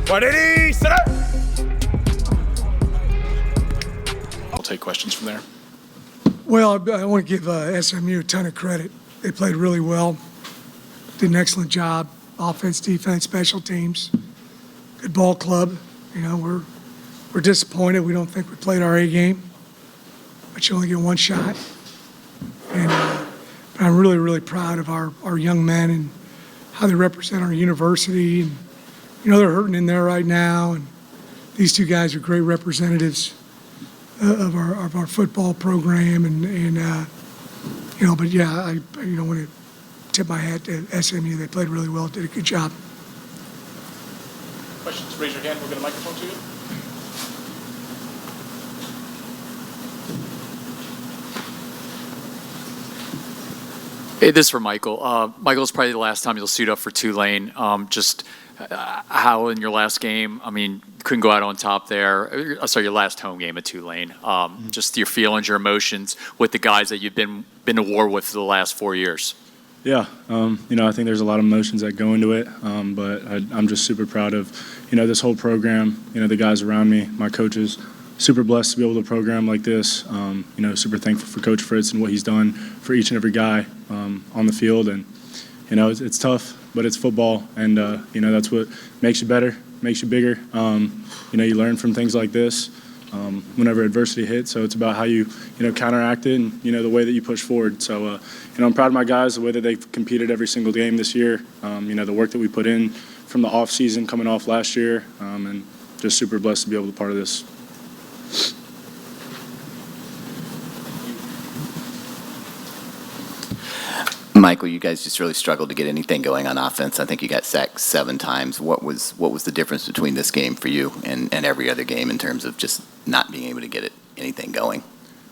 180, center. I'll take questions from there. Well, I want to give SMU a ton of credit. They played really well, did an excellent job, offense, defense, special teams, good ball club. You know, we're disappointed. We don't think we played our A game, but you only get one shot. And but I'm really, really proud of our young men and how they represent our university. And, you know, they're hurting in there right now, and these two guys are great representatives of our football program, and you know, but yeah, I want to tip my hat to SMU. They played really well, did a good job. Questions? Raise your hand. We'll get a microphone to you. Hey, this is for Michael. Michael, it's probably the last time you'll suit up for Tulane. Just how in your last game, I mean, couldn't go out on top there. Sorry, your last home game at Tulane. Just your feelings, your emotions with the guys that you've been to war with for the last 4 years. Yeah, you know, I think there's a lot of emotions that go into it, but I'm just super proud of, you know, this whole program, you know, the guys around me, my coaches. Super blessed to be able to program like this. You know, super thankful for Coach Fritz and what he's done for each and every guy on the field. And, you know, it's tough, but it's football. And, you know, that's what makes you better, makes you bigger. You know, you learn from things like this whenever adversity hits. So it's about how you know, counteract it and, you know, the way that you push forward. So, you know, I'm proud of my guys, the way that they've competed every single game this year. You know, the work that we put in from the off season coming off last year. And just super blessed to be able to be part of this. Michael, you guys just really struggled to get anything going on offense. I think you got sacked 7 times. What was the difference between this game for you and every other game in terms of just not being able to get anything going?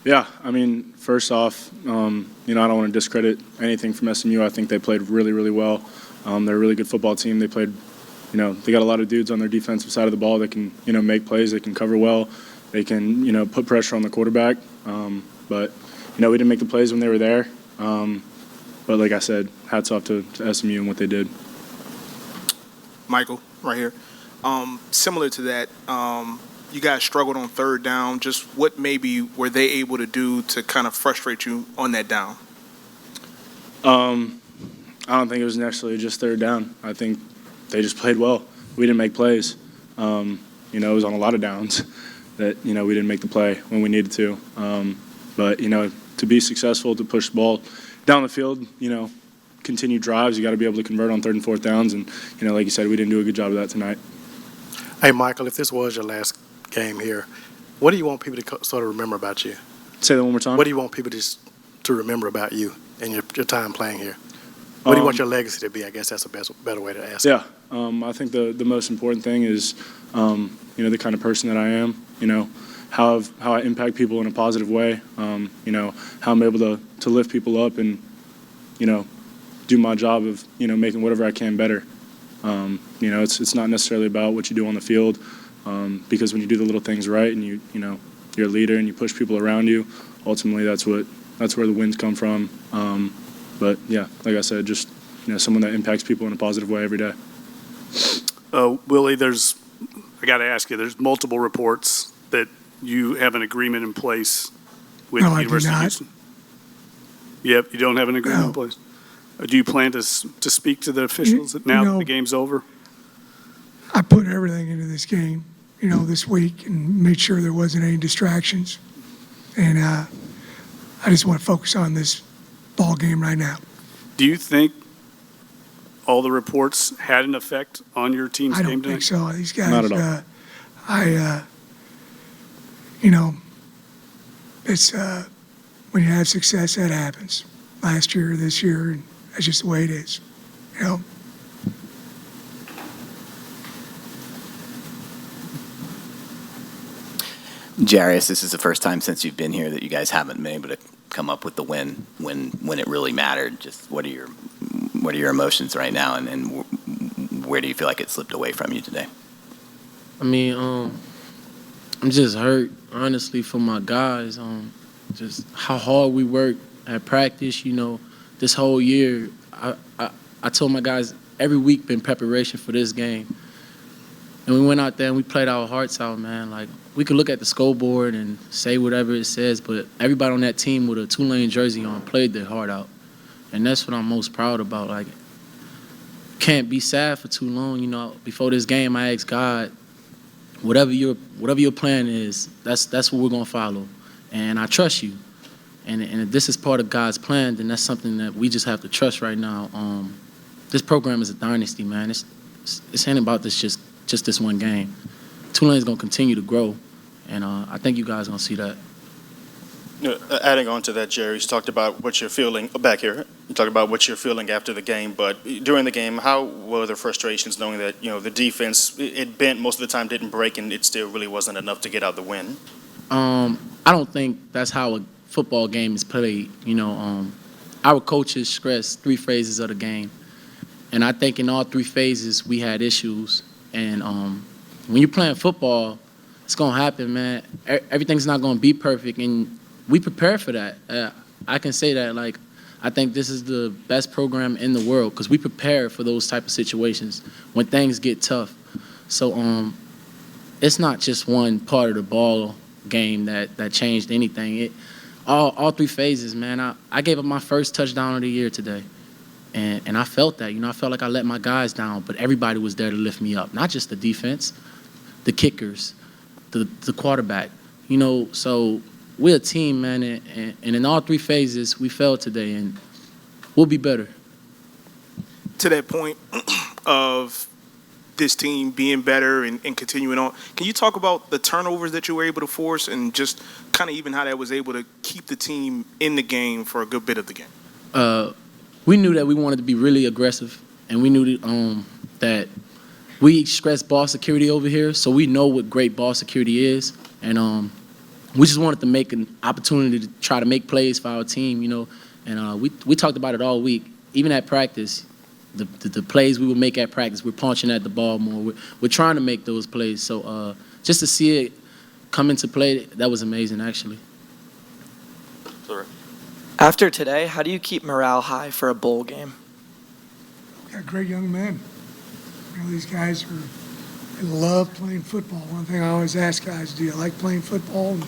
Yeah, I mean, first off, you know, I don't want to discredit anything from SMU. I think they played really, really well. They're a really good football team. They played, you know, they got a lot of dudes on their defensive side of the ball that can, you know, make plays. They can cover well. They can, you know, put pressure on the quarterback. But, you know, we didn't make the plays when they were there. But like I said, hats off to SMU and what they did. Michael, right here. Similar to that, you guys struggled on third down. Just what maybe were they able to do to kind of frustrate you on that down? I don't think it was necessarily just third down. I think they just played well. We didn't make plays. You know, it was on a lot of downs that, you know, we didn't make the play when we needed to. But, you know, to be successful, to push the ball down the field, you know, continue drives, you got to be able to convert on 3rd and 4th downs. And, you know, like you said, we didn't do a good job of that tonight. Hey, Michael, if this was your last game here, what do you want people to sort of remember about you? Say that one more time. What do you want people to remember about you and your time playing here? What do you want your legacy to be? I guess that's a better way to ask it. Yeah, I think the most important thing is, you know, the kind of person that I am, you know, how I impact people in a positive way, you know, how I'm able to lift people up and, you know, do my job of, you know, making whatever I can better. You know, it's not necessarily about what you do on the field, because when you do the little things right and you know, you're a leader and you push people around you, ultimately that's where the wins come from. But yeah, like I said, just, you know, someone that impacts people in a positive way every day. Willie, I got to ask you, there's multiple reports that you have an agreement in place with the University of Houston. Yep, you don't have an agreement in place. Do you plan to speak to the officials now that the game's over? I put everything into this game, you know, this week and made sure there wasn't any distractions. And I just want to focus on this ball game right now. Do you think all the reports had an effect on your team's game tonight? I don't think so. These guys, not at all. You know, it's when you have success, that happens. Last year, this year, and that's just the way it is. You know. Jarius, this is the first time since you've been here that you guys haven't been able to come up with the win when it really mattered. Just what are your emotions right now, and where do you feel like it slipped away from you today? I mean, I'm just hurt, honestly, for my guys. Just how hard we worked at practice. You know, this whole year, I told my guys every week been preparation for this game. And we went out there and we played our hearts out, man. Like, we could look at the scoreboard and say whatever it says, but everybody on that team with a Tulane jersey on played their heart out. And that's what I'm most proud about. Like, can't be sad for too long. You know, before this game, I asked God, whatever your plan is, that's what we're gonna follow. And I trust you. And if this is part of God's plan, then that's something that we just have to trust right now. This program is a dynasty, man. It's ain't about this just this one game. Tulane's gonna continue to grow, and I think you guys are gonna see that. Adding on to that, Jerry, you talked about what you're feeling back here. You talked about what you're feeling after the game, but during the game, how were the frustrations knowing that, you know, the defense, it bent most of the time, didn't break, and it still really wasn't enough to get out the win? I don't think that's how a football game is played. You know, our coaches stress 3 phases of the game, and I think in all 3 phases we had issues. And when you're playing football, it's gonna happen, man. Everything's not gonna be perfect, and we prepare for that. I can say that, like, I think this is the best program in the world because we prepare for those type of situations when things get tough. So it's not just one part of the ball game that changed anything. All 3 phases, man. I gave up my first touchdown of the year today, and I felt that. You know, I felt like I let my guys down, but everybody was there to lift me up. Not just the defense, the kickers, the quarterback. You know, so we're a team, man, and in all 3 phases, we fell today, and we'll be better. To that point of this team being better and continuing on, can you talk about the turnovers that you were able to force and just kind of even how that was able to keep the team in the game for a good bit of the game? We knew that we wanted to be really aggressive, and we knew that we stress ball security over here, so we know what great ball security is, and we just wanted to make an opportunity to try to make plays for our team, you know. And we talked about it all week. Even at practice, the plays we would make at practice, we're punching at the ball more. We're trying to make those plays. So just to see it come into play, that was amazing, actually. Sorry. After today, how do you keep morale high for a bowl game? Got great young men. You know, these guys they love playing football. One thing I always ask guys, do you like playing football? And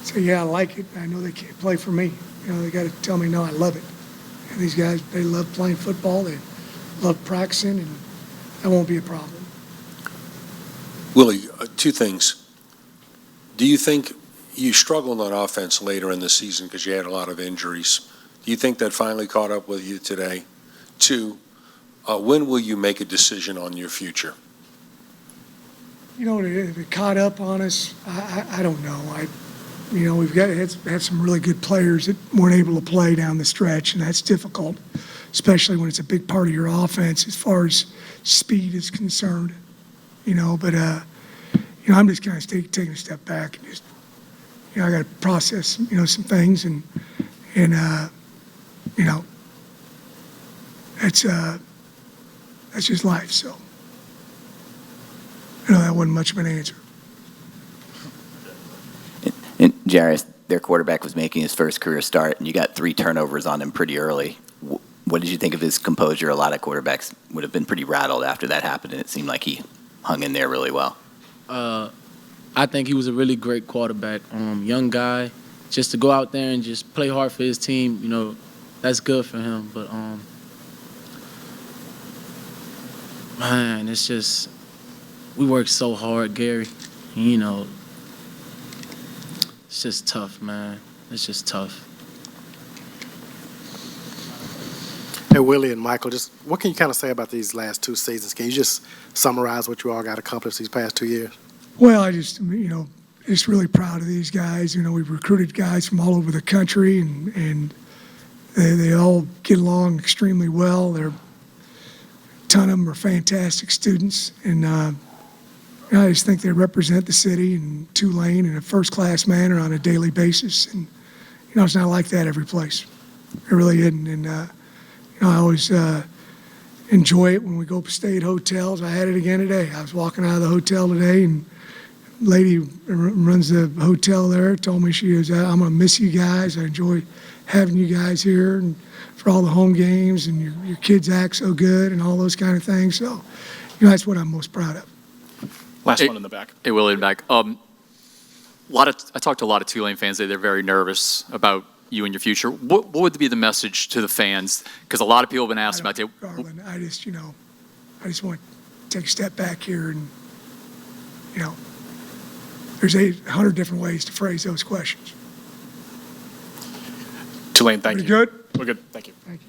say, yeah, I like it. I know they can't play for me. You know, they got to tell me, no, I love it. And these guys, they love playing football. They love practicing, and that won't be a problem. Willie, 2 things. Do you think you struggled on offense later in the season because you had a lot of injuries? Do you think that finally caught up with you today? 2, when will you make a decision on your future? You know, if it caught up on us, I don't know. You know, we've had some really good players that weren't able to play down the stretch, and that's difficult, especially when it's a big part of your offense as far as speed is concerned. You know, but you know, I'm just kind of taking a step back and just, you know, I got to process, you know, some things, and you know, that's just life. So, you know, that wasn't much of an answer. And Jairus, their quarterback was making his first career start, and you got 3 turnovers on him pretty early. What did you think of his composure? A lot of quarterbacks would have been pretty rattled after that happened, and it seemed like he hung in there really well. I think he was a really great quarterback, young guy. Just to go out there and just play hard for his team, you know, that's good for him. But man, it's just we work so hard, Gary. You know, it's just tough, man. It's just tough. Hey, Willie and Michael, just what can you kind of say about these last 2 seasons? Can you just summarize what you all got accomplished these past 2 years? Well, I just, you know, just really proud of these guys. You know, we've recruited guys from all over the country, and they all get along extremely well. A ton of them are fantastic students, and you know, I just think they represent the city and Tulane in a first-class manner on a daily basis. And, you know, it's not like that every place. It really isn't. And, you know, I always enjoy it when we go stay at hotels. I had it again today. I was walking out of the hotel today, and the lady who runs the hotel there told me, she goes, I'm going to miss you guys. I enjoy having you guys here and for all the home games, and your kids act so good and all those kind of things. So, you know, that's what I'm most proud of. Last Hey- one in the back. Hey, Willie, in the back. I talked to a lot of Tulane fans. They're very nervous about you and your future. What would be the message to the fans? Because a lot of people have been asking about that. Garland, I just want to take a step back here and, there's 800 different ways to phrase those questions. Tulane, thank We you. good? We're good. Thank you. Thank you.